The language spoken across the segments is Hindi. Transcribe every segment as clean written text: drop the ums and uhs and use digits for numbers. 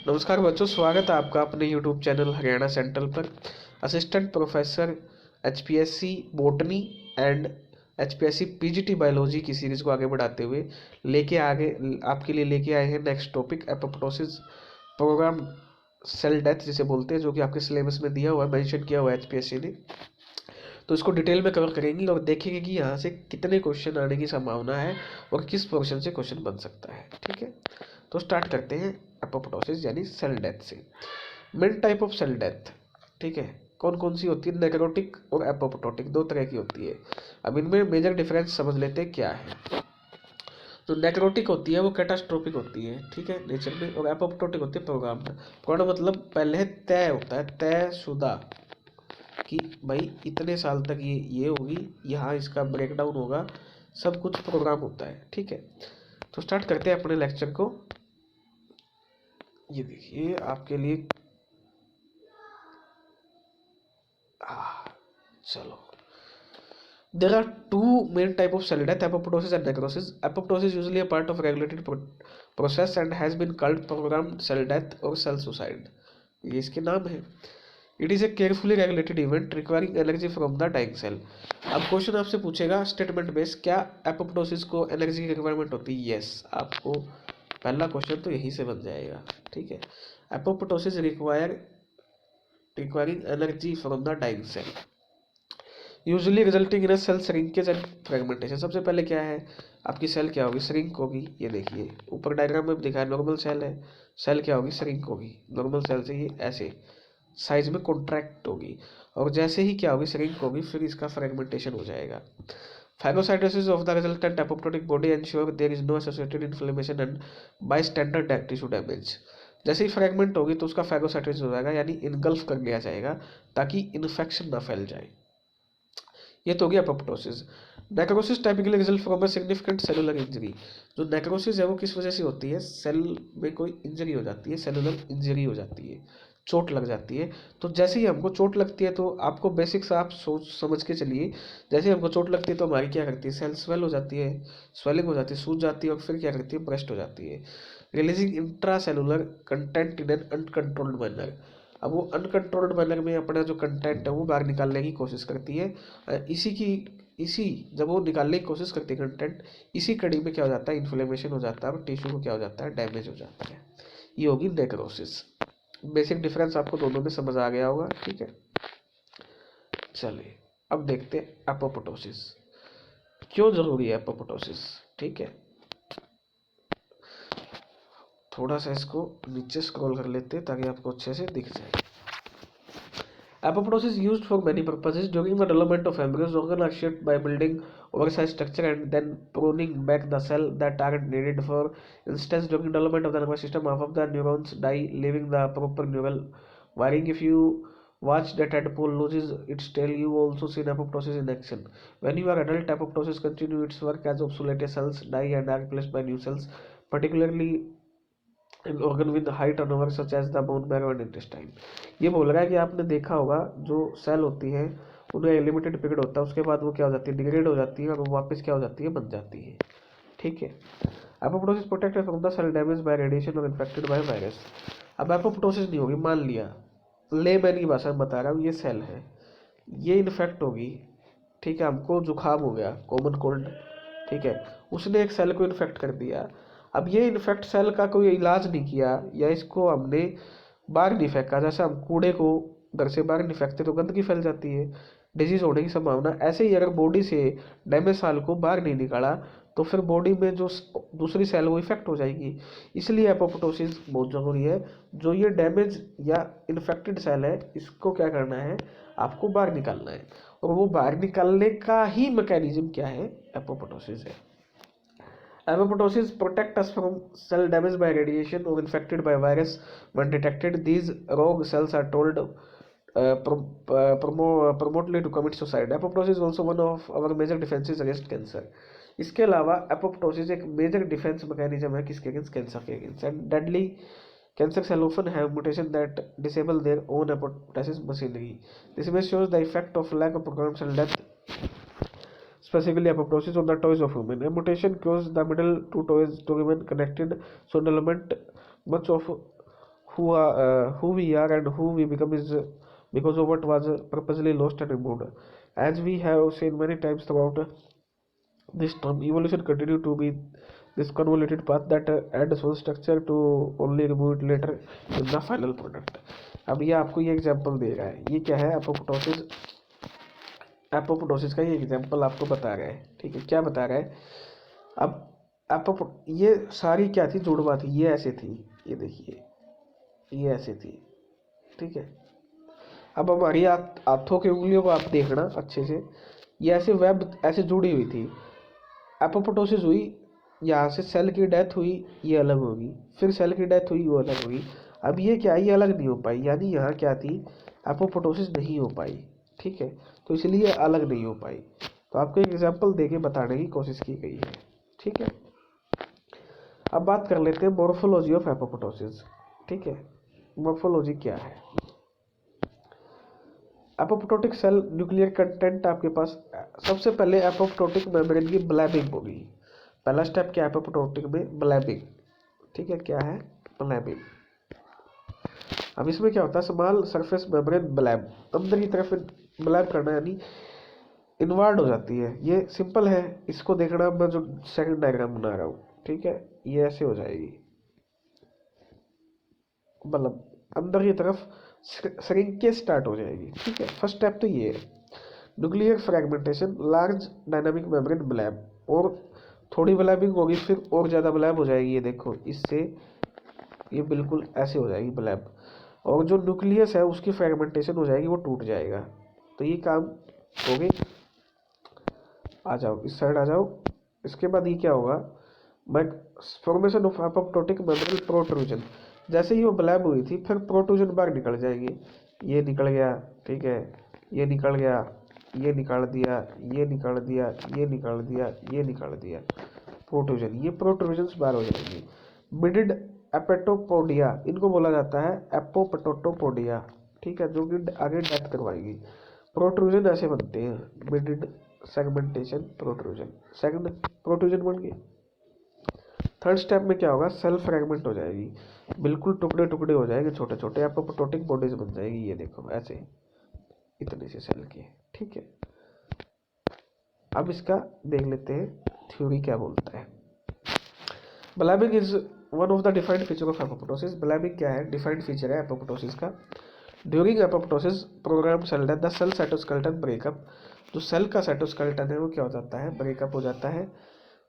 नमस्कार बच्चों, स्वागत है आपका अपने यूट्यूब चैनल हरियाणा सेंट्रल पर। Assistant professor HPSC botany and HPSC PGT biology की सीरीज को आगे बढ़ाते हुए आगे आपके लिए लेके आए हैं next topic apoptosis programme cell death जिसे बोलते हैं, जो कि आपके सिलेबस में दिया हुआ है, मेंशन किया हुआ है एचपीएससी ने। तो इसको डिटेल में कवर करेंगे और देखेंगे कि यहाँ से कितने क्वेश्चन आने की संभावना है और किस पोर्शन से क्वेश्चन बन सकता है। ठीक है, तो स्टार्ट करते हैं एपोप्टोसिस यानी सेल डेथ से। Main type of cell death, ठीक है, कौन कौन सी होती है? नेक्रोटिक और एपोप्टोटिक, दो तरह की होती है। अब इनमें मेजर डिफरेंस समझ लेते हैं क्या है। जो नेक्रोटिक होती है वो कैटास्ट्रोफिक होती है, ठीक है, नेचर में, और एपोप्टोटिक होती है प्रोग्राम में। प्रोग्राम मतलब पहले तय होता है, तयशुदा, कि भाई इतने साल तक ये होगी, यहाँ इसका ब्रेकडाउन होगा, सब कुछ प्रोग्राम होता है। ठीक है, तो स्टार्ट करते हैं अपने लेक्चर को। ये देखिए आपके लिए चलो, there are two main type of cell death: apoptosis and necrosis. Apoptosis usually a part of regulated process and has been called programmed cell death or cell suicide. ये इसके नाम है। It is a carefully regulated event requiring energy from the dying cell. अब क्वेश्चन आपसे पूछेगा स्टेटमेंट बेस, क्या एपोप्टोसिस को एनर्जी की रिक्वायरमेंट होती है? यस, आपको पहला क्वेश्चन तो यहीं से बन जाएगा। ठीक है, apoptosis requiring energy from the dying cell, usually resulting in cell shrinkage and fragmentation. सबसे पहले क्या है, आपकी सेल क्या होगी? श्रिंक होगी। ये देखिए ऊपर डायग्राम में दिखा है, नॉर्मल सेल है, सेल क्या होगी? श्रिंक होगी। नॉर्मल सेल से ये ऐसे साइज में कॉन्ट्रैक्ट होगी, और जैसे ही क्या होगी? श्रिंक होगी, फिर इसका फ्रेगमेंटेशन हो जाएगा। Phagocytosis of the resultant apoptotic body ensure there is no associated inflammation and bystander tissue damage। जैसे ही फ्रेगमेंट होगी तो उसका फैगोसाइटोसिस हो जाएगा, यानी इनगल्फ कर लिया जाएगा ताकि इन्फेक्शन ना फैल जाए। ये तो हो गया apoptosis. Necrosis typically result from a significant cellular injury. जो नेक्रोसिस है वो किस वजह से होती है? सेल में कोई इंजरी हो जाती है, सेलुलर इंजरी हो जाती है, चोट लग जाती है। तो जैसे ही हमको चोट लगती है, तो आपको बेसिक्स आप सोच समझ के चलिए, जैसे ही हमको चोट लगती है तो हमारी क्या करती है? सेल स्वेल हो जाती है, स्वेलिंग हो जाती है, सूज जाती है, और फिर क्या करती है? ब्रेस्ट हो जाती है, releasing intra cellular content in an uncontrolled manner. अब वो अनकंट्रोल्ड मैनर में अपना जो कंटेंट है वो बाहर निकालने की कोशिश करती है। इसी जब वो निकालने की कोशिश करती है कंटेंट, इसी कड़ी में क्या हो जाता है? इन्फ्लेमेशन हो जाता है, और टिश्यू को क्या हो जाता है? डैमेज हो जाता है। ये होगी नेक्रोसिस। बेसिक डिफरेंस आपको दोनों में समझ आ गया होगा। ठीक है, चलिए अब देखते हैं एपोप्टोसिस क्यों जरूरी है। एपोप्टोसिस, ठीक है, थोड़ा सा इसको नीचे स्क्रॉल कर लेते हैं ताकि आपको अच्छे से दिख जाए। Apoptosis is used for many purposes. During the development of embryos, organs are shaped by building oversized structure and then pruning back the cell that are needed. For instance, during development of the nervous system, half of the neurons die, leaving the proper neural wiring. If you watch the tadpole loses its tail, you also see apoptosis in action. When you are adult, apoptosis continues its work as obsolete cells die and are replaced by new cells, particularly in organ with high turnover such as the bone marrow and intestine। ये बोल रहा है कि आपने देखा होगा जो सेल होती है उनका लिमिटेड पीरियड होता है, उसके बाद वो क्या हो जाती है? डिग्रेड हो जाती है, और वो वापस क्या हो जाती है? बन जाती है। ठीक है, apoptosis protected from the cell damage by radiation और इन्फेक्टेड बाय वायरस। अब एपोप्टोसिस नहीं होगी, मान लिया, ले मैन की भाषा में बता रहा हूँ, ये सेल है, ये इन्फेक्ट होगी, ठीक है, हमको जुकाम हो गया, कॉमन कोल्ड, ठीक है, उसने एक सेल को इन्फेक्ट कर दिया। अब ये इन्फेक्ट सेल का कोई इलाज नहीं किया, या इसको हमने बाहर नहीं फेंका, जैसे हम कूड़े को घर से बाहर नहीं फेंकते तो गंदगी फैल जाती है, डिजीज होने की संभावना। ऐसे ही अगर बॉडी से डैमेज सेल को बाहर नहीं निकाला तो फिर बॉडी में जो दूसरी सेल वो इफेक्ट हो जाएगी। इसलिए एपोप्टोसिस बहुत जरूरी है। जो ये डैमेज या इन्फेक्टेड सेल है, इसको क्या करना है? आपको बाहर निकालना है, और वो बाहर निकालने का ही मैकेनिज्म क्या है? एपोप्टोसिस है। Apoptosis protect us from cell damage by radiation or infected by virus. When detected, these rogue cells are told promotely to commit suicide. Apoptosis is also one of our major defenses against cancer. इसके अलावा एपोप्टोसिस एक मेजर डिफेंस मैकेनिज्म है किसके अगेंस्ट? कैंसर के against. And deadly cancer cell often have mutation that disable their own apoptosis machinery. This image shows the effect of lack of programmed cell death, specifically apoptosis on the toes of human. A mutation causes the middle two toes to remain connected, so development much of who we are and who we become is because of what was purposely lost and removed. As we have seen many times throughout this term, evolution continue to be this convoluted path that adds one structure to only remove it later in the final product. अब ये आपको ये एग्जांपल दे रहा है, ये क्या है, एपोप्टोसिस। एपोप्टोसिस का ये एग्जांपल आपको बता रहा है, ठीक है। क्या बता रहा है, अब ये सारी क्या थी, जुड़वा थी, ये ऐसे थी, ये देखिए ये ऐसे थी, ठीक है। अब हमारी हाथों की उंगलियों को आप देखना अच्छे से, ये ऐसे वेब ऐसे जुड़ी हुई थी। एपोप्टोसिस हुई, यहाँ से सेल की डेथ हुई, ये अलग होगी, फिर सेल की डेथ हुई, वो अलग होगी। अब ये क्या, ये अलग नहीं हो पाई, यानी यहाँ क्या थी, एपोप्टोसिस नहीं हो पाई, ठीक है, तो इसलिए अलग नहीं हो पाई। तो आपको एक एग्जांपल देके बताने की कोशिश की गई है, ठीक है। अब बात कर लेते हैं मॉर्फोलॉजी ऑफ एपोप्टोसिस, ठीक है। मॉर्फोलॉजी क्या है, एपोप्टोटिक सेल न्यूक्लियर कंटेंट आपके पास, सबसे पहले एपोप्टोटिक मेम्ब्रेन की ब्लैबिंग होगी। पहला स्टेप क्या है एपोप्टोटिक में, ब्लैबिंग, ठीक है। क्या है, ब्लैबिंग। अब इसमें क्या होता है, स्मॉल सरफेस मेम्ब्रेन ब्लैब, अंदर की तरफ ब्लैब करना, यानी इनवर्ड हो जाती है। ये सिंपल है, इसको देखना, मैं जो सेकंड डायग्राम बना रहा हूँ, ठीक है, ये ऐसे हो जाएगी, मतलब अंदर की तरफ श्रिंकेज स्टार्ट हो जाएगी, ठीक है। फर्स्ट स्टेप तो ये है, nuclear fragmentation, large dynamic membrane bleb, और थोड़ी ब्लैबिंग होगी, फिर और ज़्यादा ब्लैब हो जाएगी, ये देखो, इससे ये बिल्कुल ऐसे हो जाएगी ब्लैब, और जो न्यूक्लियस है उसकी फ्रेगमेंटेशन हो जाएगी, वो टूट जाएगा। तो ये काम हो गई। आ जाओ इस साइड आ जाओ। इसके बाद ये क्या होगा, formation of apoptotic membrane protrusion, जैसे ही वो ब्लैब हुई थी, फिर प्रोट्रूजन बाहर निकल जाएंगे, ये निकल गया, ठीक है, ये निकल गया, ये निकाल दिया, ये निकाल दिया, ये निकाल दिया, ये निकाल दिया, प्रोट्रूजन, ये प्रोट्रूजन बाहर हो जाएंगी। मिडिड एपेटोपोडिया, इनको बोला जाता है एपोप्टोटोपोडिया, ठीक है, जो कि आगे डेथ करवाएगी। प्रोट्रूजन ऐसे बनते हैं, मिडिड सेगमेंटेशन प्रोट्रूजन, सेकंड प्रोट्रूजन बन गई। थर्ड स्टेप में क्या होगा, सेल फ्रेगमेंट हो जाएगी, बिल्कुल टुकड़े टुकड़े हो जाएंगे, छोटे छोटे एपोप्टोटिक बॉडीज बन जाएगी, ये देखो ऐसे, इतने से सेल के, ठीक है। अब इसका देख लेते हैं थ्योरी क्या बोलता है। Blebbing is one of the defined feature of apoptosis, blebbing क्या है, डिफाइंड फीचर है एपोप्टोसिस का। During apoptosis programme cell death, the cell cytoskeleton breakup, जो सेल का साइटोस्केलेटन है वो क्या हो जाता है, ब्रेकअप हो जाता है।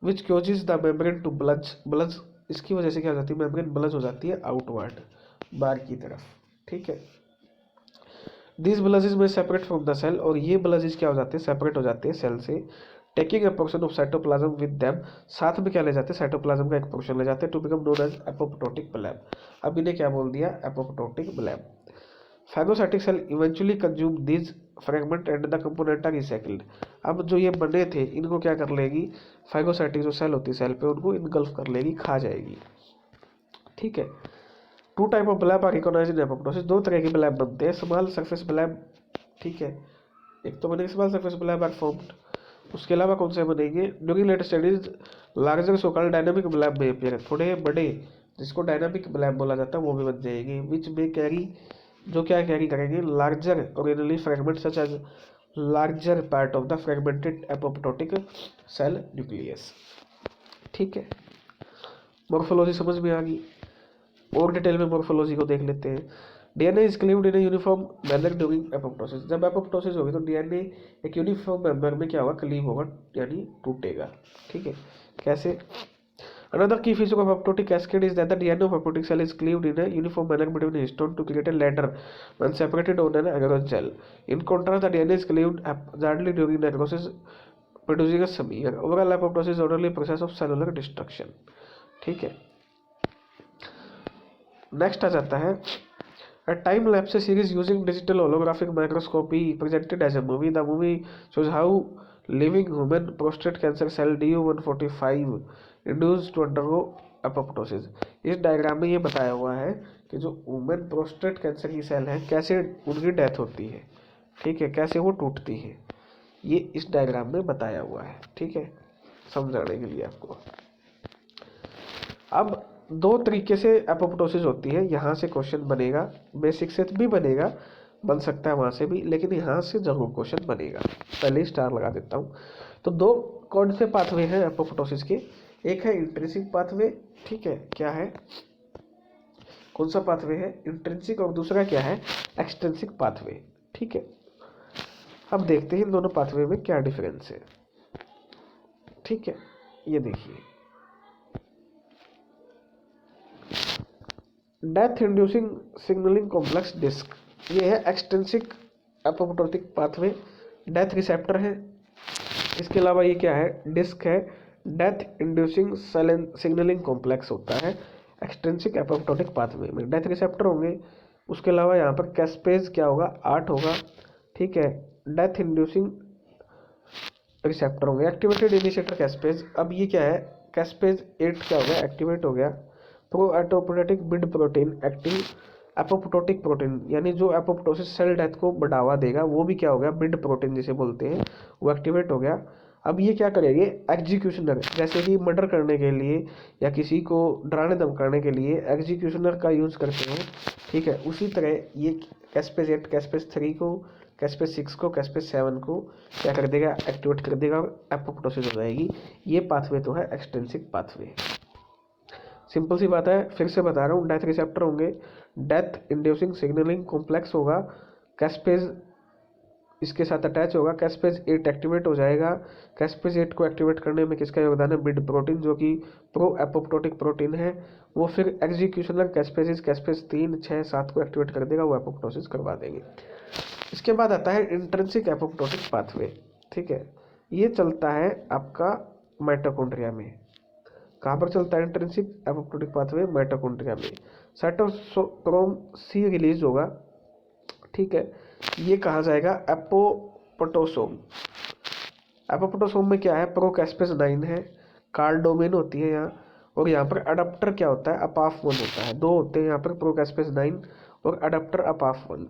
Which causes the membrane to bulge, bulge इसकी वजह से क्या हो जाती है, मेम्ब्रेन ब्लज हो जाती है आउटवर्ड, बाहर की तरफ, ठीक है। दिस ब्लजेस में सेपरेट फ्रॉम द सेल, और ये ब्लजेस क्या हो जाते हैं, सेपरेट हो जाते हैं सेल से। Taking a portion of cytoplasm with them, साथ में क्या ले जाते हैं, साइटोप्लाज्म का एक पोर्शन ले जाते हैं, to become known as apoptotic bleb. अब इन्हें क्या बोल दिया, apoptotic bleb. Phagocytic cell eventually consume this fragment and the component are recycled. अब जो ये बने थे इनको क्या कर लेगी, फाइगोसाइटिक जो सेल होती है सेल पे, उनको इनगल्फ कर लेगी, खा जाएगी, ठीक है। Two type of bleb are recognized in apoptosis, दो तरह के ब्लैब बनते हैं, स्मॉल सरफेस ब्लैब, ठीक है, एक तो बनेगी small surface bleb are formed. उसके अलावा कौन से बनेंगे, during latest studies larger so called dynamic bleb में अपीयर, थोड़े बड़े जिसको डायनामिक ब्लैब बोला जाता है वो भी बन जाएंगे, विच में कैरी, जो क्या कैरी करेंगे, larger originally fragment such as larger part of the fragmented apoptotic cell nucleus, ठीक है। मॉर्फोलॉजी समझ में आ गई, और डिटेल में मॉर्फोलॉजी को देख लेते हैं। DNA is cleaved in uniform manner during apoptosis, जब एपोप्टोसिस होगी तो डीएनए एक यूनिफॉर्म मैनर में क्या होगा, क्लीव होगा, यानी टूटेगा, ठीक है। कैसे, another key feature of apoptotic cascade is that the DNA of apoptotic cell is cleaved in a uniform manner between histone to create a ladder when separated on an agarose cell. In contrast, the DNA is cleaved haphazardly during necrosis, producing a smear. Overall, apoptosis is orderly process of cellular destruction. ठीक है। नेक्स्ट आ जाता है a time lapse series using digital holographic microscopy presented as a movie. The movie shows how living human prostate cancer cell DU145 induced to undergo apoptosis. इस डायग्राम में ये बताया हुआ है कि जो वुमेन प्रोस्टेट कैंसर की सेल है कैसे उनकी डेथ होती है, ठीक है, कैसे वो टूटती है, ये इस डायग्राम में बताया हुआ है, ठीक है, समझाने के लिए आपको। अब दो तरीके से एपोप्टोसिस होती है। यहाँ से क्वेश्चन बनेगा, बेसिक से भी बनेगा, बन सकता है वहाँ से भी, लेकिन यहाँ से जरूर क्वेश्चन बनेगा। पहले ही स्टार लगा देता हूँ। तो दो कौन से पाथवे हैं एपोप्टोसिस के? एक है इंट्रिंसिक पाथवे, ठीक है, क्या है, कौन सा पाथवे है? इंट्रिंसिक। और दूसरा क्या है? एक्सट्रिंसिक पाथवे, ठीक है। अब देखते हैं इन दोनों पाथवे में क्या डिफरेंस है, ठीक है। ये देखिए, death inducing signalling complex DISC, ये है extrinsic apoptotic pathway, death receptor है। इसके अलावा ये क्या है? डिस्क है, डेथ इंड्यूसिंग सिग्नलिंग कॉम्प्लेक्स होता है एक्सट्रिंसिक एपोप्टोटिक पाथवे में। डेथ रिसेप्टर होंगे, उसके अलावा यहाँ पर कैस्पेज क्या होगा? 8 होगा, ठीक है। डेथ इंड्यूसिंग रिसेप्टर होंगे, एक्टिवेटेड इनिशिएटर कैस्पेज। अब ये क्या है? कैस्पेज 8 क्या हो गया? एक्टिवेट हो गया। Pro apoptotic bid protein active apoptotic protein, यानी जो एपोप्टोसिस सेल डेथ को बढ़ावा देगा वो भी क्या हो गया? बिड प्रोटीन जिसे बोलते हैं, वो एक्टिवेट हो गया। अब ये क्या करेंगे? एग्जीक्यूशनर, जैसे कि मर्डर करने के लिए या किसी को डराने धमकाने के लिए एग्जीक्यूशनर का यूज करते हैं, ठीक है। उसी तरह ये कैस्पेज 8 कैस्पेज 3 को, कैस्पेज 6 को, कैस्पेज 7 को क्या कर देगा? एक्टिवेट कर देगा और एपोप्टोसिस हो जाएगी। ये पाथवे तो है एक्सट्रिंसिक पाथवे। सिंपल सी बात है, फिर से बता रहा हूँ। डेथ रिसेप्टर होंगे, डेथ इंड्यूसिंग सिग्नलिंग कॉम्प्लेक्स होगा, कैस्पेज इसके साथ अटैच होगा, कैस्पेज 8 एक्टिवेट हो जाएगा। कैस्पेज 8 को एक्टिवेट करने में किसका योगदान है? बिड प्रोटीन, जो कि प्रो एपोप्टोटिक प्रोटीन है। वो फिर एग्जीक्यूशनर कैस्पेज 3, 6, 7 को एक्टिवेट कर देगा, वो एपोप्टोसिस करवा देंगे। इसके बाद आता है इंट्रिंसिक एपोप्टोटिक पाथवे, ठीक है। ये चलता है आपका माइटोकॉन्ड्रिया में। कहाँ पर चलता है इंट्रिंसिक एपोप्टोटिक पाथवे? माइटोकॉन्ड्रिया में। साइटोक्रोम सी रिलीज होगा, ठीक है। ये कहा जाएगा एपोप्टोसोम। एपोप्टोसोम में क्या है? प्रोकैस्पेज 9 है, कार्ड डोमेन होती है यहाँ, और यहाँ पर अडाप्टर क्या होता है? अपाफ 1 होता है। दो होते हैं यहाँ पर, प्रोकैस्पेज 9 और अडाप्टर अपाफ 1,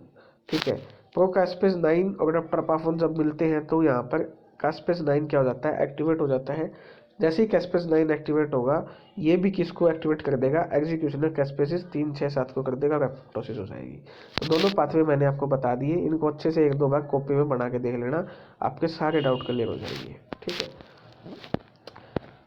ठीक है। प्रोकैस्पेज 9 और अडाप्टर अपाफ 1 जब मिलते हैं तो यहाँ पर कैस्पेज 9 क्या हो जाता है? एक्टिवेट हो जाता है। जैसे ही कैस्पेज 9 एक्टिवेट होगा, ये भी किसको एक्टिवेट कर देगा? एग्जीक्यूशनर कैस्पेसिस 3, 6, 7 को कर देगा और एपोप्टोसिस हो जाएगी। तो दोनों पाथवे मैंने आपको बता दिए, इनको अच्छे से 1-2 बार कॉपी में बना के देख लेना, आपके सारे डाउट क्लियर हो जाएंगे, ठीक है।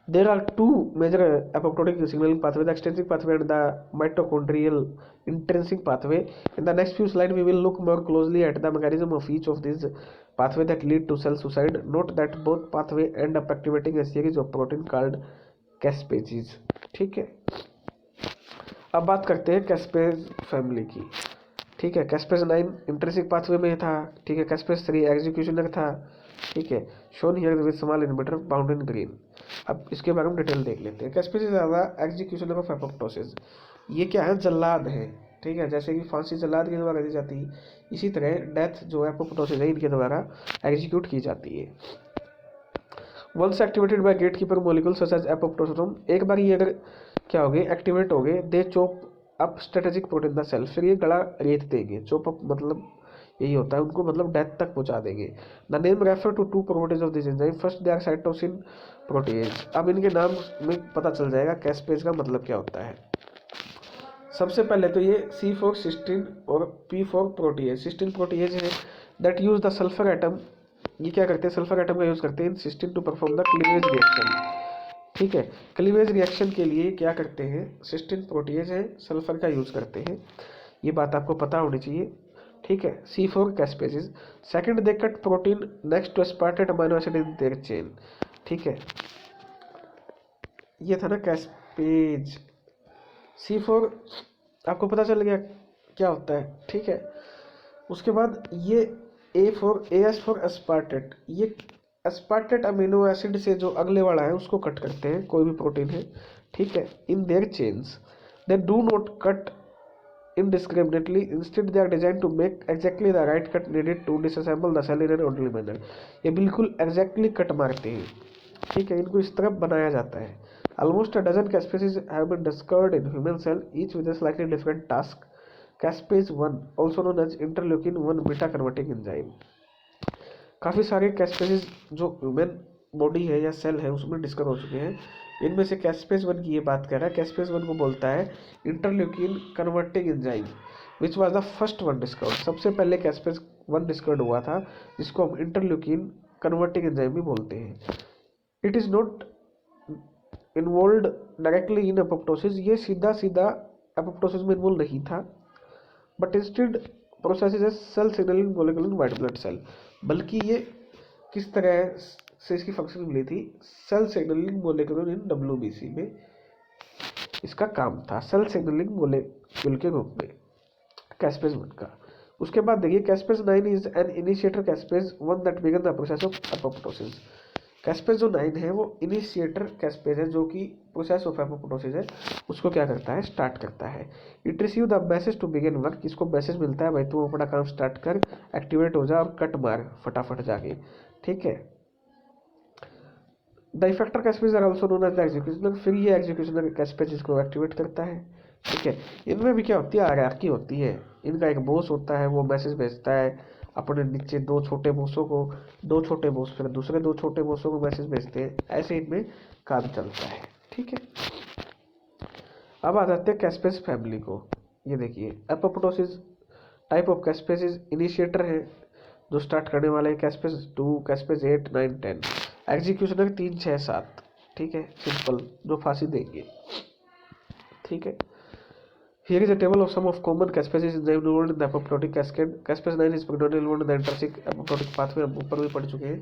There are two major apoptotic signaling pathways, the extrinsic pathway and the mitochondrial intrinsic pathway. In the next few slides, we will look more closely at the mechanism of each of these pathways that lead to cell suicide. Note that both pathways end up activating a series of protein called caspases, ठीक है। अब बात करते हैं कैस्पेज फैमिली की, ठीक है। कैस्पेज 9 इंट्रिंसिक पाथवे में था, ठीक है। कैस्पेज 3 एग्जीक्यूशनर था, ठीक है। Shown here with small inhibitor bound in green. अब इसके बारे में डिटेल देख लेते हैं। कैस्पेज ज़्यादा एग्जीक्यूशनर ऑफ एपोप्टोसिस, ये क्या है? जल्लाद है, ठीक है। जैसे कि फांसी जल्लाद के द्वारा दी जाती है, इसी तरह डेथ जो एपोप्टोसिस है इनके द्वारा एग्जीक्यूट की जाती है। Once activated by gate keeper molecule such as apoptosome, एक बार ये अगर क्या हो गए? एक्टिवेट हो गए, they chop up strategic protein the cell, फिर ये गला रेत देंगे। चोप अप मतलब यही होता है, उनको मतलब डेथ तक पहुंचा देंगे। The name refer to 2 properties of this enzyme, first they are cytosine protease. अब इनके नाम में पता चल जाएगा कैस्पेज का मतलब क्या होता है। सबसे पहले तो ये C4 सिस्टीन और P4 प्रोटीएज, सिस्टीन प्रोटीएज है that use the sulphur atom. ये क्या करते हैं? सल्फर एटम का यूज करते हैं cysteine to perform the cleavage reaction, ठीक है। क्लीवेज रिएक्शन के लिए क्या करते हैं? सिस्टीन प्रोटीएज है, सल्फर का यूज करते हैं। ये बात आपको पता होनी चाहिए, ठीक है। C4 caspases. Second, they cut protein next to aspartate amino acid in their chain, ठीक है। ये था ना कैस्पेज। C4 आपको पता चल गया क्या होता है, ठीक है। उसके बाद ये AS4 एस्पार्टेट, ये एस्पार्टेट अमीनो एसिड से जो अगले वाला है उसको कट करते हैं, कोई भी प्रोटीन है, ठीक है, in their chains. They do not cut indiscriminately, instead they are designed to make exactly the right cut needed to disassemble the cell in an orderly manner। ये बिल्कुल exactly कट मारते हैं, ठीक है, इनको इस तरह बनाया जाता है। Almost a dozen caspases have been discovered in human cell, each with a slightly different task। Caspase 1 also known as interleukin 1 beta converting enzyme। काफ़ी सारे कैस्पेसेस जो ह्यूमन बॉडी है या सेल है उसमें डिस्कवर हो चुके हैं। इनमें से कैस्पेज 1 की ये बात कर रहा है। कैस्पेज 1 को बोलता है interleukin converting enzyme which was the first one discovered. सबसे पहले कैस्पेज 1 डिस्कवर्ड हुआ था, जिसको हम इंटरल्यूकिन कन्वर्टिंग एंजाइम भी बोलते हैं। It is not involve directly in apoptosis, ये सीधा सीधा एपोप्टोसिस में इन्वॉल्व नहीं था, but instead processes as cell signalling molecule in white blood cell. बल्कि ये किस तरह से इसकी फंक्शन मिली थी, cell signalling molecule in WBC में इसका काम था, सेल सिग्नलिंग मॉलिक्यूल के रूप में कैस्पेज 1 का। उसके बाद देखिए caspase 9 is an initiator caspase 1 that began the process of apoptosis. Caspase जो 9 है वो इनिशिएटर कैस्पेज है, जो कि प्रोसेस ऑफ एपोप्टोसिस है उसको क्या करता है, स्टार्ट करता है। It receive the message to begin work, इसको मैसेज मिलता है भाई तू अपना काम स्टार्ट कर, एक्टिवेट हो जा और कट मार फटाफट जाके, ठीक है। The effector caspase are also known as the executioner, फिर ये एग्जीक्यूशनर कैस्पेज इसको एक्टिवेट करता है, ठीक है। इनमें भी क्या होती है, हायरार्की होती है। इनका एक बॉस होता है, वो मैसेज भेजता है अपने नीचे दो छोटे बॉसों को, दो छोटे बॉस फिर दूसरे दो छोटे बॉसों को मैसेज भेजते हैं, ऐसे इनमें काम चलता है, ठीक है। अब आ जाते हैं कैस्पेज फैमिली को। ये देखिए apoptosis type of caspase initiator है जो स्टार्ट करने वाले हैं, कैस्पेज 2, कैस्पेज 8, 9, 10। एग्जीक्यूशनर 3, 6, 7, ठीक है, सिंपल, जो फांसी देंगे, ठीक है। Here is a table of some of common caspases involved in the apoptotic cascade. Caspase 9 is predominantly involved in the intrinsic apoptotic pathway, हम ऊपर भी पढ़ चुके हैं।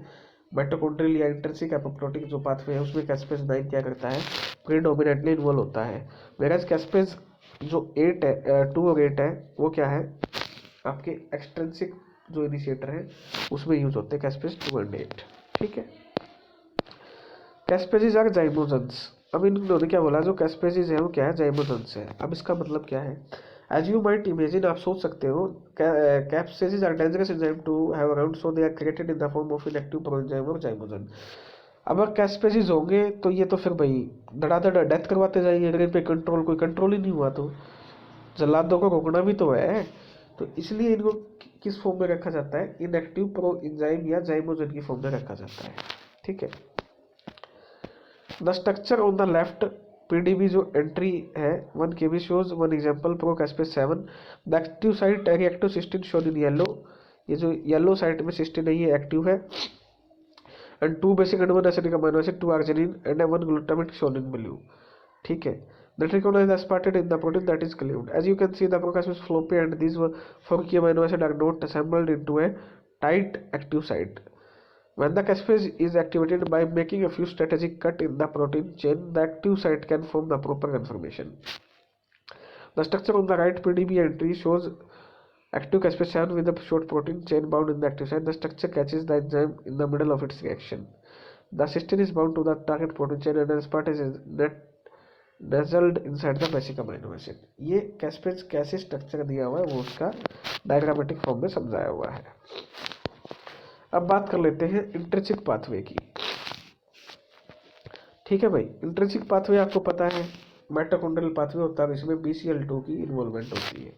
माइटोकॉन्ड्रियल या इंट्रिंसिक एपोप्टोटिक जो पाथवे है उसमें कैस्पेज 9 क्या करता है, प्रीडोमिनेटली इन्वॉल्व होता है। वेराज कैस्पेज जो 8 है, 2 और 8 है, वो क्या है आपके एक्सट्रिंसिक जो इनिशिएटर है उसमें यूज होते हैं कैस्पेज 2 और 8, ठीक है। कैस्पेजेस आर जाइमोजेंस। अब इन्होंने क्या बोला, जो कैस्पेजेस है वो क्या है, जाइमोजेंस है। अब इसका मतलब क्या है, एज यू माइट इमेजिन, आप सोच सकते हो caspases are dangerous enzyme to have around, so they are created in the form of inactive proenzyme और जाइमोजेन। अब अगर कैस्पेजेस होंगे तो ये तो फिर भाई धड़ाधड़ डेथ करवाते जाएंगे, अगर इन पे कोई कंट्रोल ही नहीं हुआ तो जल्लादों को रोकना भी तो है। तो इसलिए इनको किस फॉर्म में रखा जाता है, इनएक्टिव प्रोएंजाइम या जाइमोजेन की फॉर्म में रखा जाता है, ठीक है। The structure on the left PDB जो एंट्री है 1 KB shows one example pro caspase 7। The active site reactive cysteine shown in yellow, ये जो येलो साइट में सिस्टीन है ये एक्टिव है। And 2 basic and 1 acidic amino acid, 2 arginine and 1 glutamate shown in blue, ठीक है। The trichoma is aspartate in the protein that is cleaved. As you can see, the procaspase is floppy and these 4 key amino acids are not assembled into a tight active site. When the caspase is activated by making a few strategic cut in the protein chain, the active site can form the proper conformation. The structure on the right PDB entry shows active caspase 7 with a short protein chain bound in the active site. The structure catches the enzyme in the middle of its reaction. The cysteine is bound to the target protein chain and aspartate is nestled inside the basic amino acid. ये कैस्पेज कैसे स्ट्रक्चर दिया हुआ है वो उसका डायग्रामेटिक फॉर्म में समझाया हुआ है। अब बात कर लेते हैं इंट्रिंसिक पाथवे की, ठीक है भाई। इंट्रिंसिक पाथवे आपको पता है माइटोकॉन्ड्रियल पाथवे होता है, इसमें BCL2 की इन्वॉल्वमेंट होती है।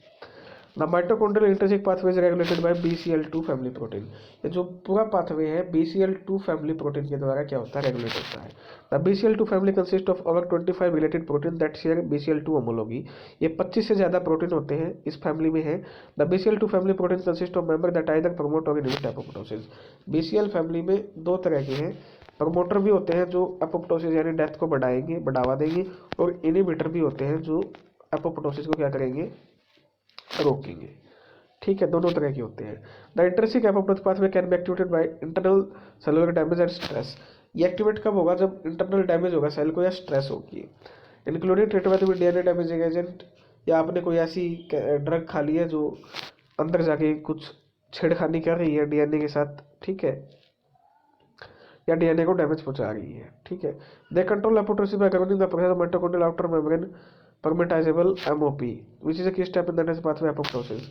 The mitochondrial intrinsic pathway is regulated by BCL2 family protein. ये जो पूरा पाथवे है BCL2 फैमिली प्रोटीन के द्वारा क्या होता है, रेगुलेट होता है। The BCL2 family consist of over 25 related protein that share BCL2 homology. ये 25 से ज़्यादा प्रोटीन होते हैं इस फैमिली में है। The BCL2 family protein consist of member that either promote और इनहिबिट एपोप्टोसिस। BCL फैमिली में 2 तरह के हैं, प्रमोटर भी होते हैं जो एपोप्टोसिस यानी डेथ को बढ़ाएंगे, बढ़ावा देंगे, और इनहिबिटर भी होते हैं जो एपोप्टोसिस को क्या करेंगे, रोकेंगे, ठीक है। दोनों तरह के होते हैं। The intrinsic apoptotic pathway can be activated by internal cellular damage and stress. ये एक्टिवेट कब होगा, जब इंटरनल डैमेज होगा सेल को या स्ट्रेस होगी, including treatment with DNA damaging agent, या आपने कोई ऐसी ड्रग खा ली है जो अंदर जाके कुछ छेड़खानी कर रही है DNA के साथ, ठीक है, या DNA को डैमेज पहुंचा रही है, ठीक है। They control apoptosis by governing the process of mitochondrial outer membrane परमिटाइजेबल MOP which is a key step in the pathway apoptosis.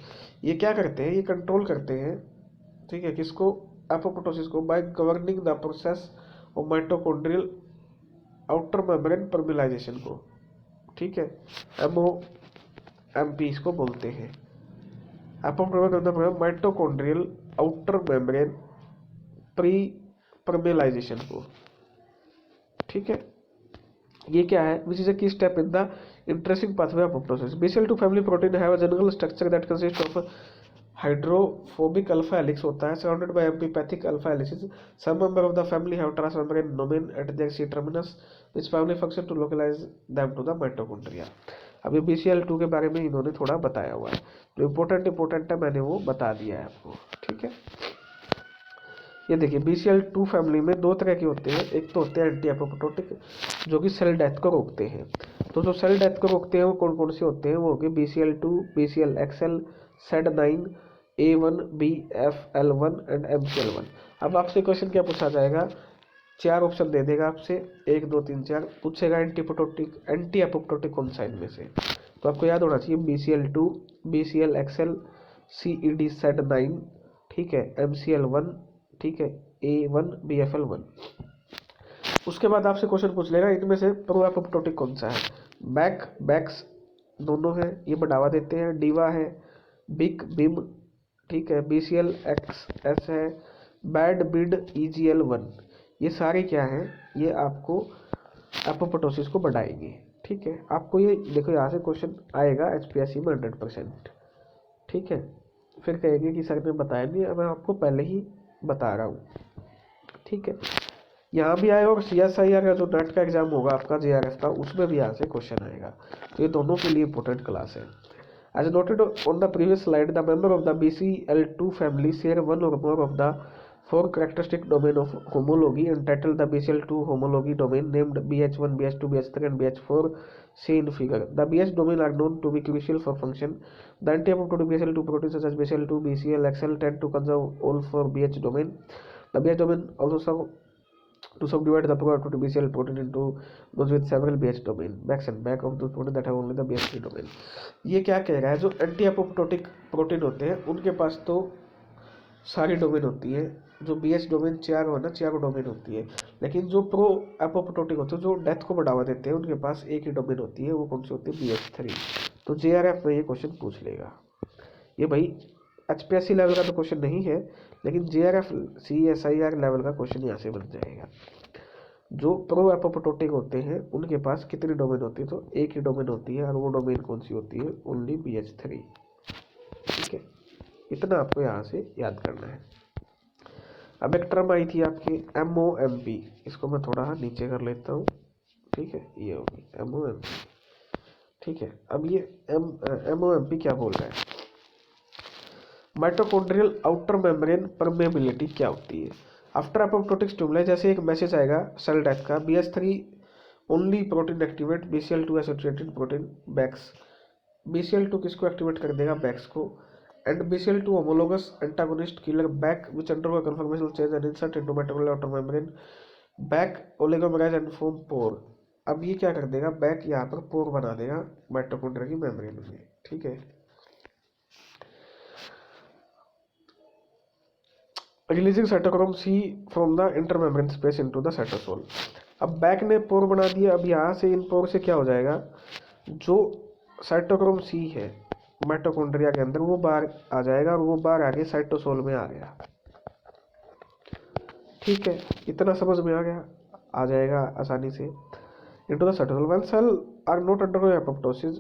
ये क्या करते हैं, ये कंट्रोल करते हैं, ठीक है, किसको, एपोप्टोसिस को, by governing the process of mitochondrial outer membrane permeabilization को, ठीक है, MOMP इसको बोलते हैं। Apoptosis mitochondrial outer membrane pre permeabilization को, ठीक है। ये क्या है, विच is a key step in the interesting pathway of apoptosis. BCL2 family protein have a general structure that consist of hydrophobic alpha helix होता है surrounded by amphipathic alpha helices. Some member of the family have transmembrane domain at their C terminus which family function to localize them to the mitochondria. अब ये BCL2 के बारे में इन्होंने थोड़ा बताया हुआ है, जो इंपॉर्टेंट है मैंने वो बता दिया है आपको. ठीक है, ये देखिए BCL2 फैमिली में दो तरह के होते हैं. एक तो होते हैं एंटी एपोप्टोटिक जो कि सेल डेथ को रोकते हैं. तो जो सेल डेथ को रोकते हैं वो कौन कौन से होते हैं, वो हो गए BCL2, BCLXL, SED9, A1, BFL1 and MCL1. अब आपसे क्वेश्चन क्या पूछा जाएगा, चार ऑप्शन दे देगा आपसे, 1 2 3 4 पूछेगा एंटी एपोप्टोटिक कौन सा इनमें से. तो आपको याद होना चाहिए BCL2, BCLXL, CED SED9, ठीक है, MCL1, ठीक है, A1, BFL1. उसके बाद आपसे क्वेश्चन पूछ लेगा इनमें से प्रो एपोप्टोटिक कौन सा है. बैक्स दोनों हैं, ये बढ़ावा देते हैं. डीवा है, बिम, ठीक है, BCLXS है, बैड बिड EGL1. ये सारे क्या हैं, ये आपको एपोप्टोसिस को बढ़ाएंगे. ठीक है, आपको ये देखो यहाँ से क्वेश्चन आएगा HPSC में 100%. ठीक है, फिर कहेंगे कि सर ने बताया नहीं, मैं आपको पहले ही बता रहा हूँ. ठीक है, यहाँ भी आएगा और CSIR का जो नेट का एग्जाम होगा आपका JRF का, उसमें भी यहाँ से क्वेश्चन आएगा. तो ये दोनों के लिए इंपॉर्टेंट क्लास है. As noted on the previous slide, the member of the BCL2 family share one or more of the four characteristic domain of homology entitled the BCL2 homology domain named BH1, BH2, BH3 and BH4 see in figure. The BH domain are known to be crucial for function. The anti-apoptotic BCL2 proteins such as BCL2, BCLXL tend to conserve all four BH domain. The BH domain also serve to subdivide the pro-apoptotic BCL protein into those with several BH domain. Backs and back of those protein that have only the BH3 domain. ये क्या कह रहा है, जो एंटी-एपोप्टोटिक प्रोटीन होते हैं उनके पास तो सारी डोमेन होती है. जो BH डोमेन चारों है ना, चारों डोमेन होती है. लेकिन जो प्रो एपोप्टोटिक होते हैं, जो डेथ को बढ़ावा देते हैं, उनके पास एक ही डोमेन होती है. वो कौन सी होती है, BH3. तो JRF में ये क्वेश्चन पूछ लेगा. ये भाई HPSC लेवल का तो क्वेश्चन नहीं है, लेकिन JRF CSIR लेवल का क्वेश्चन यहाँ से बन जाएगा. जो प्रो एपोप्टोटिक होते हैं उनके पास कितनी डोमेन होती है, तो एक ही डोमेन होती है. और वो डोमेन कौन सी होती है, ओनली BH3. ठीक है, इतना आपको यहाँ से याद करना है. अब एक टर्म आई थी आपकी MOMP, इसको मैं थोड़ा नीचे कर लेता हूँ. ठीक है, ये होगी MOMP. ठीक है, अब ये MOMP क्या बोल रहा है, माइटोकॉन्ड्रियल आउटर मेम्ब्रेन परमेबिलिटी क्या होती है. आफ्टर एपोप्टोटिक स्टिमुलस, जैसे एक मैसेज आएगा सेल डेथ का, BH3 only protein activate, BCL2 associated protein Bax. BCL2 किसको एक्टिवेट कर देगा, बैक्स को. And BCL2 homologous antagonist killer back which undergo conformational change and insert into mitochondrial outer membrane back oligomerase and form pore. अब ये क्या कर देगा, बैक यहाँ पर पोर बना देगा माइटोकॉन्ड्रिया की मेम्ब्रेन में. ठीक है, releasing cytochrome C from the intermembrane space into the cytosol. अब बैक ने पोर बना दिया. अब यहाँ से इन पोर से क्या हो जाएगा, जो साइटोक्रोम C है माइटोकॉन्ड्रिया के अंदर, वो बाहर आ जाएगा. और वो बाहर आके साइटोसोल में आ गया. ठीक है, इतना समझ में आ गया, आ जाएगा आसानी से. Into the cytosol when cell are not undergoing apoptosis,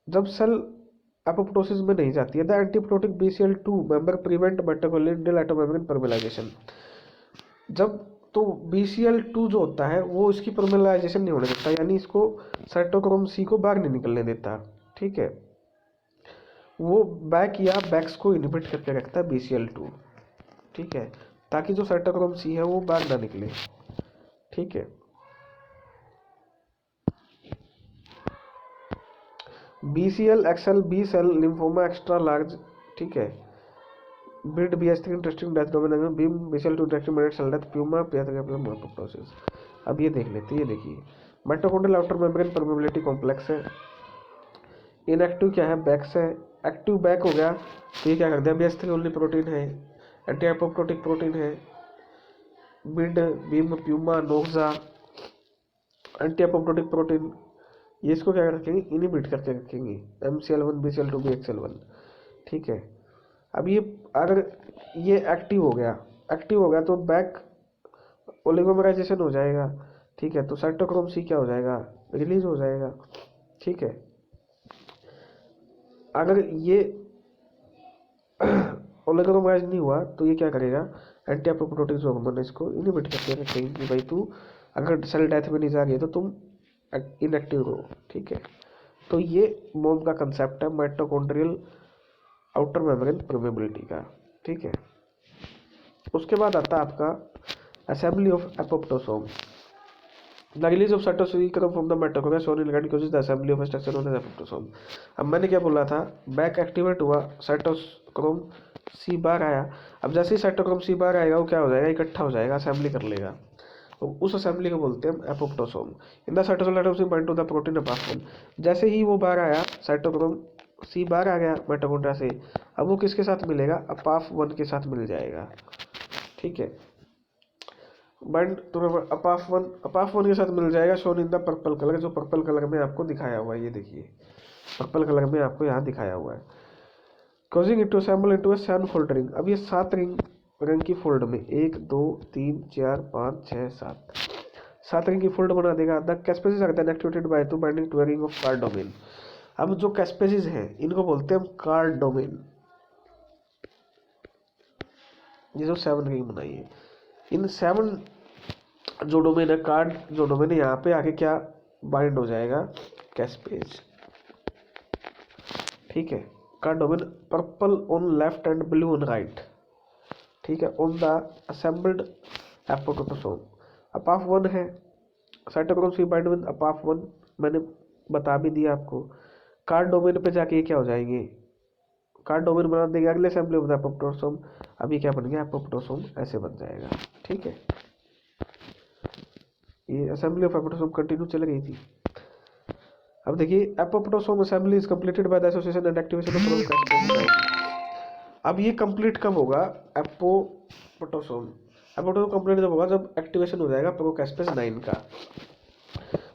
जब सेल एपोप्टोसिस में नहीं जाती है, the antiapoptotic BCL2 member prevent mitochondrial outer membrane permeabilization. जब तो BCL2 जो होता है वो इसकी परमेलाइजेशन नहीं होने देता, यानी इसको साइटोक्रोम C को बाहर नहीं निकलने देता. ठीक है, वो बैक या बैक्स को इनहिबिट करके रखता है BCL2. ठीक है, ताकि जो साइटोक्रोम C है वो बाहर ना निकले. ठीक है, BCLXL B cell lymphoma extra large. ठीक है, BID BH3 interesting death domain, BIM BCL2 interesting mediator cell death, PUMA apoptosis. अब ये देख लेते हैं. ये देखिए, mitochondrial outer membrane permeability complex है. इनएक्टिव क्या है, बैक्स है. एक्टिव बैक हो गया तो ये क्या कर दिया, BH3 ओनली प्रोटीन है, एंटी एपोप्टोटिक प्रोटीन है. BID, BIM, PUMA, NOXA anti apoptotic protein, ये इसको क्या रखेंगे, इनहिबिट करके रखेंगे. MCL1, BCL2, BXL1. ठीक है, अब ये अगर ये एक्टिव हो गया तो बैक ओलिगोमराइजेशन हो जाएगा. ठीक है, तो साइटोक्रोम सी क्या हो जाएगा, रिलीज हो जाएगा। ठीक है, अगर ये ओलिगोमराइज नहीं हुआ तो ये क्या करेगा, एंटी एपोप्टोटिक जो हार्मोन है इसको इनहिबिट करके रखेंगे कि भाई तू अगर सेल डेथ में नहीं जा रही है तो तुम इनएक्टिव रहो। ठीक है, तो ये मोम का कंसेप्ट है माइटोकॉन्ड्रियल आउटर मेम्ब्रेन परमेबिलिटी का। ठीक है, उसके बाद आता है आपका assembly of apoptosome. The release of cytochrome from the mitochondria shown in red causes the assembly of a structure known as apoptosome. अब मैंने क्या बोला था, बैक एक्टिवेट हुआ, साइटोक्रोम सी बार आया। अब जैसे ही साइटोक्रोम सी बार आएगा वो क्या हो जाएगा, इकट्ठा हो जाएगा, असेंबली कर लेगा। तो उस असेंबली को बोलते हैं apoptosome. In the cytosol atoms bind to the protein APAF 1। जैसे ही वो बार आया, साइटोक्रोम सी बार आ गया माइटोकॉन्ड्रिया से, अब वो किसके साथ मिलेगा, अपाफ 1 के साथ मिल जाएगा। ठीक है, बाइंड टू अपाफ 1 के साथ मिल जाएगा, shown in the purple colour, जो पर्पल कलर में आपको दिखाया हुआ है, ये देखिए पर्पल कलर में आपको यहाँ दिखाया हुआ है। Causing it to assemble into a 7 fold ring. अब ये 7 रिंग की फोल्ड में 1 2 3 4 5 6 7 रिंग की फोल्ड बना देगा। The caspases are then activated by to binding to a ring of CARD domain. अब जो कैस्पेसिस हैं इनको बोलते हैं कार्ड डोमेन। ये जो 7 रिंग बनाई है, इन 7 जो डोमेन है, कार्ड जो डोमेन है, यहाँ पे आके क्या बाइंड हो जाएगा, कैस्पेज। ठीक है, card domain purple on left and blue on right. ठीक है, ऑन द असेंबल्ड एपोप्टोसोम। अपाफ 1 है, साइटोक्रोम सी बाइंड विद अपाफ 1, मैंने बता भी दिया आपको। कार्ड डोमेन पे जाके ये क्या हो जाएंगे, कार्ड डोमेन बना देगा अगले असेंबली ऑफ द एपोप्टोसोम। अभी क्या बन गया, एपोप्टोसोम ऐसे बन जाएगा। ठीक है, ये असेंबली ऑफ एपोप्टोसोम कंटिन्यू चल रही थी। अब देखिए, apoptosome assembly is completed by the association and activation of procaspase. अब ये कंप्लीट कब होगा, एपोप्टोसोम कंप्लीट जब होगा जब एक्टिवेशन हो जाएगा प्रोकैस्पेज 9 का।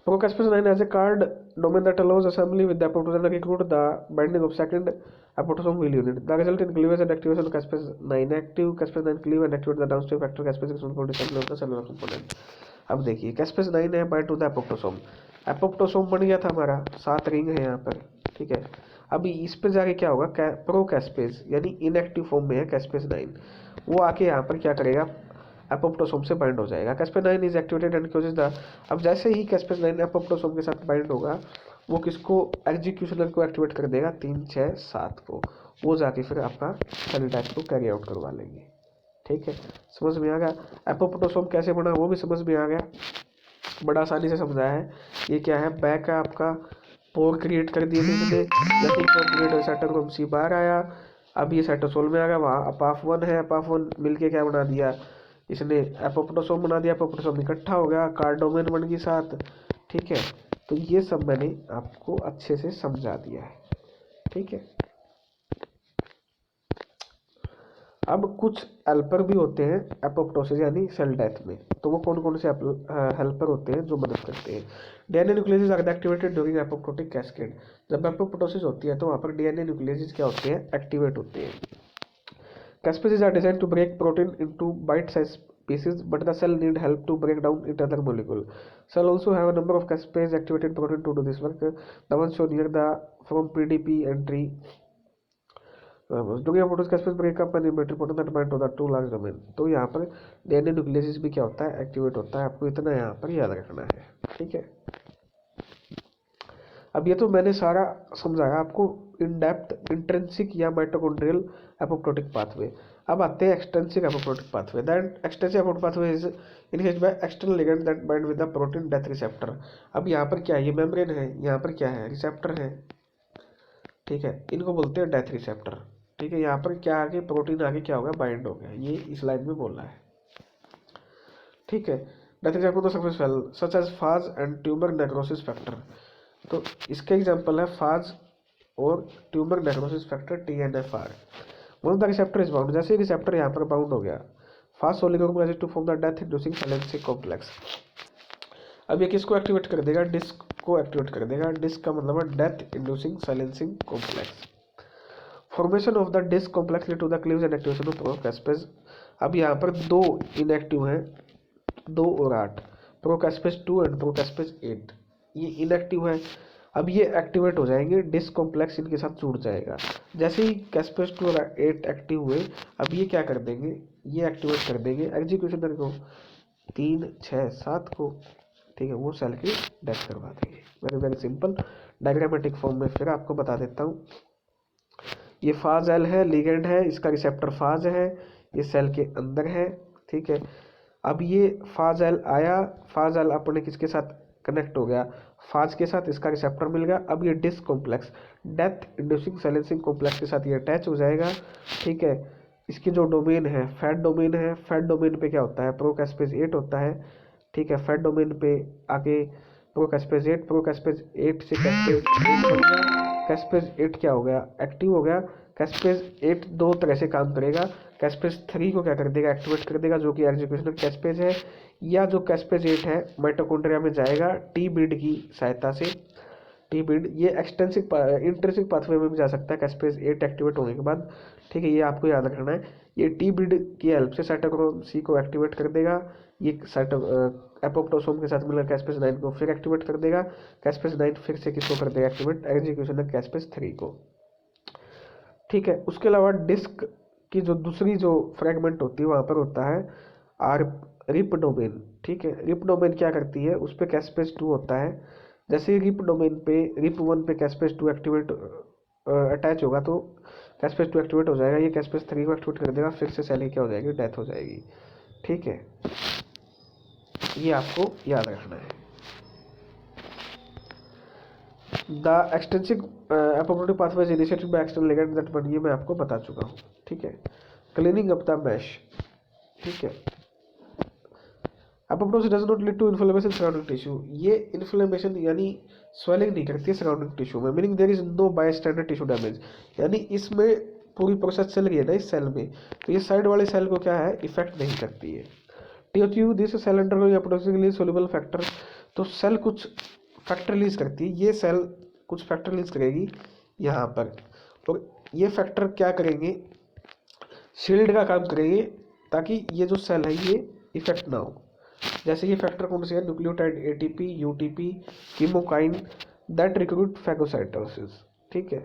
Procaspase 9 has a CARD domain that allows assembly with the apoptosome to recruit the binding of second apoptosome wheel unit. The result in cleavage and activation of caspase 9। Active caspase 9 cleave and activate the downstream factor caspase for assembly of the cellular component. अब देखिए, कैस्पेज 9 है bind to the apoptosome. Apoptosome बन गया था हमारा, 7 रिंग है यहाँ पर। ठीक है, अभी इस पे जाके क्या होगा, प्रोकैस्पेज यानी इनएक्टिव फॉर्म में है कैस्पेज 9, वो आके यहाँ पर क्या करेगा, एपोप्टोसोम से बाइंड हो जाएगा। Caspase 9 is activated and closes the. अब जैसे ही कैस्पेज 9 एपोप्टोसोम के साथ बाइंड होगा, वो किसको, एग्जीक्यूशनर को एक्टिवेट कर देगा, 3 6 7 को। वो जाके फिर आपका सेल डेथ को कैरी आउट करवा लेंगे। ठीक है, समझ में आ गया। एपोप्टोसोम कैसे बना वो भी समझ में आ गया, बड़ा आसानी से समझाया है। ये क्या है, बैक है आपका, पोर क्रिएट कर दिए थे इसने, जैसे ही पोर क्रिएट हो साइटोक्रोम सी बाहर आया। अब ये साइटोसोल में आ गया, वहाँ अपाफ 1 है, अपाफ 1 मिलके क्या बना दिया, इसने एपोप्टोसोम बना दिया, एपोप्टोसोम इकट्ठा हो गया, कार्ड डोमेन बन गई 7। ठीक है, तो ये सब मैंने आपको अच्छे से समझा दिया है। ठीक है, अब कुछ हेल्पर भी होते हैं एपोप्टोसिस यानी सेल डेथ में, तो वो कौन कौन से हेल्पर होते हैं जो मदद करते हैं। DNA nucleus are activated during apoptotic cascade. जब एपोप्टोसिस होती है तो वहाँ पर डीएनए न्यूक्लियस क्या होते हैं, एक्टिवेट होते हैं। Caspases are designed to break protein into bite-sized pieces, but the cell need help to break down its other molecule. Cell also have a number of caspase-activated protein to do this work. The one shown here, the from PDP entry. During apoptosis, caspase break up and inhibitory protein that bind to the two large domain. तो यहाँ पर डीएनए न्यूक्लियस भी क्या होता है, एक्टिवेट होता है। आपको इतना यहाँ पर याद रखना है। ठीक है, अब ये तो मैंने सारा समझाया आपको इन डेप्थ, इंट्रिंसिक या माइटोकॉन्ड्रियल एपोप्टोटिक पाथवे। अब आते हैं extrinsic apoptotic pathway. That extrinsic apoptotic pathway is inhibited by external ligand that bind with the protein death receptor. अब यहाँ पर क्या है, ये मेम्ब्रेन है, यहाँ पर क्या है, रिसेप्टर है। ठीक है, इनको बोलते हैं डेथ रिसेप्टर। ठीक है, यहाँ पर क्या आगे प्रोटीन आगे क्या होगा, बाइंड हो गया, ये इस लाइन में बोला है। ठीक है, death receptor surface cell such as Fas and tumour necrosis factor. तो इसके एग्जांपल है फाज और tumour necrosis factor TNFR। One of the receptor is bound, जैसे रिसेप्टर यहाँ पर बाउंड हो गया, Fas oligomerize to form the death inducing silencing complex. अब ये किसको एक्टिवेट कर देगा, डिस्क को एक्टिवेट कर देगा। डिस्क का मतलब है death inducing silencing complex. Formation of the DISC complex lead to the cleaves and activation of procaspase. अब यहाँ पर 2 इनएक्टिव हैं, 2 और 8। प्रोकैस्पेज 2 एंड प्रोकैस्पेज 8 ये इनएक्टिव है। अब ये एक्टिवेट हो जाएंगे, डिस्क कॉम्प्लेक्स इनके साथ जुड़ जाएगा। जैसे ही कैस्पेज 2 और 8 एक्टिव हुए, अब ये क्या कर देंगे, ये एक्टिवेट कर देंगे एग्जीक्यूशनर को 3, 6, 7 को, ठीक है, वो सेल की डेथ करवा देंगे। Very very simple diagrammatic form में फिर आपको बता देता हूँ। ये फाज एल है, लिगेंड है, इसका रिसेप्टर फाज है, ये सेल के अंदर है, ठीक है। अब ये फाज एल आया, फाज एल अपने किसके साथ कनेक्ट हो गया, फाज के साथ, इसका रिसेप्टर मिल गया। अब ये DISC complex death inducing silencing complex के साथ ये अटैच हो जाएगा, ठीक है। इसकी जो डोमेन है फैट डोमेन है, फैट डोमेन पे क्या होता है, प्रोकैस्पेज 8 होता है, ठीक है। फैट डोमेन पे आके प्रोकैस्पेज 8, प्रोकैस्पेज 8 से कैस्पेज 8 बन गया। कैस्पेज 8 क्या हो गया, एक्टिव हो गया। कैस्पेज 8 दो तरह से काम करेगा, कैस्पेज 3 को क्या कर देगा, एक्टिवेट कर देगा, जो कि एग्जीक्यूशनल कैस्पेज है, या जो कैस्पेज 8 है माइटोकॉन्ड्रिया में जाएगा टी बीड की सहायता से। टी बीड ये एक्सटेंसिव इंट्रिंसिक पाथवे में भी जा सकता है कैस्पेज 8 एक्टिवेट होने के बाद, ठीक है। ये आपको याद रखना है, ये टी बीड की हेल्प से साइटोक्रोम सी को एक्टिवेट कर देगा। ये साइटो एपोप्टोसोम के साथ मिलकर कैस्पेज 9 को फिर एक्टिवेट कर देगा। कैस्पेज 9 फिर से किसको कर देगा एक्टिवेट, एग्जीक्यूशनल कैस्पेज 3 को, ठीक है। उसके अलावा डिस्क की जो दूसरी जो फ्रेगमेंट होती है वहाँ पर होता है आर रिप डोमेन, ठीक है। रिप डोमेन क्या करती है, उस पर कैस्पेज 2 होता है। जैसे ही रिप डोमेन पे रिप 1 पे कैस्पेज 2 एक्टिवेट अटैच होगा तो कैस्पेज 2 एक्टिवेट हो जाएगा, ये कैस्पेज 3 को एक्टिवेट कर देगा, फिर से सेल की क्या हो जाएगी, डेथ हो जाएगी, ठीक है। ये आपको याद रखना है। The extensive apoptotic pathways initiated by external ligand that one, ये मैं आपको बता चुका हूँ, ठीक है। क्लीनिंग अप द मैश, ठीक है। Apoptosis does not lead to inflammation surrounding tissue, ये इन्फ्लेमेशन यानी स्वेलिंग नहीं करती है सराउंडिंग टिश्यू में, meaning there is no bystander tissue damage, यानी इसमें पूरी प्रोसेस चल रही है ना इस सेल में, तो ये साइड वाले सेल को क्या है, इफेक्ट नहीं करती है। टीओक्यू this cell undergoing apoptosis soluble factor, तो सेल कुछ फैक्टर रिलीज करती है, ये सेल कुछ फैक्टर रिलीज करेगी यहाँ पर, और ये फैक्टर क्या करेंगे, शील्ड का काम करेंगे ताकि ये जो सेल है ये इफेक्ट ना हो। जैसे ये फैक्टर कौन से है, nucleotide ATP, UTP, कीमोकाइन that recruit phagocytosis, ठीक है।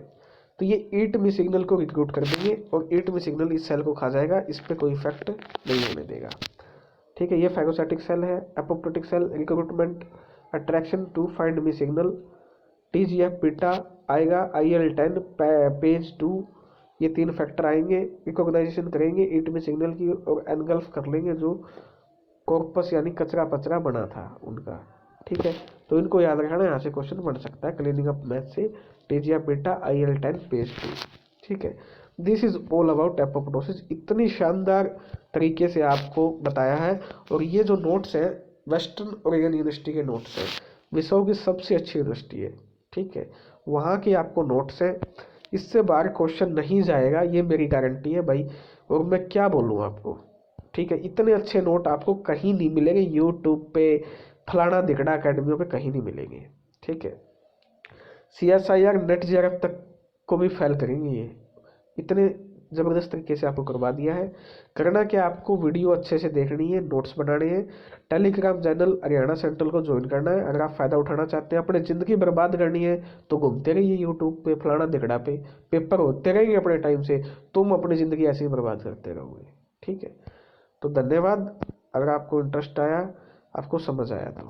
तो ये ईट मी सिग्नल को रिक्रूट कर देंगे और ईट मी सिग्नल इस सेल को खा जाएगा, इस पर कोई इफेक्ट नहीं होने देगा, ठीक है। ये फैगोसाइटिक सेल है। Apoptotic cell recruitment attraction to find me signal, TGF beta आएगा, IL-10 पेज 2, ये 3 फैक्टर आएंगे, रिकॉग्नाइजेशन करेंगे ईट मी सिग्नल की और एनगल्फ कर लेंगे जो कॉर्पस यानी कचरा पचरा बना था उनका, ठीक है। तो इनको याद रखना, यहाँ से क्वेश्चन बन सकता है क्लीनिंग अप मैथ से, TGF बीटा IL-10 पेज 2, ठीक है। This is all about apoptosis, इतनी शानदार तरीके से आपको बताया है। और ये जो नोट्स हैं वेस्टर्न ओरेगन यूनिवर्सिटी के नोट्स हैं, विश्व की सबसे अच्छी यूनिवर्सिटी है, ठीक है, वहाँ के आपको नोट्स हैं, इससे बाहर क्वेश्चन नहीं जाएगा, ये मेरी गारंटी है भाई। और मैं क्या बोलूँ आपको, ठीक है, इतने अच्छे नोट आपको कहीं नहीं मिलेंगे, यूट्यूब पे फलाना दिखड़ा अकेडमियों पे कहीं नहीं मिलेंगे, ठीक है। CSIR नेट JRF तक को भी फेल करेंगे ये, इतने ज़बरदस्त तरीके से आपको करवा दिया है। करना क्या, आपको वीडियो अच्छे से देखनी है, नोट्स बनाने हैं, टेलीग्राम चैनल हरियाणा सेंट्रल को ज्वाइन करना है। अगर आप फ़ायदा उठाना चाहते हैं, अपनी ज़िंदगी बर्बाद करनी है तो घूमते रहिए यूट्यूब पे फलाना दिखड़ा पे, पेपर होते रहेंगे अपने टाइम से, तुम अपनी ज़िंदगी ऐसे ही बर्बाद करते रहोगे, ठीक है। तो धन्यवाद। अगर आपको इंटरेस्ट आया, आपको समझ आया तो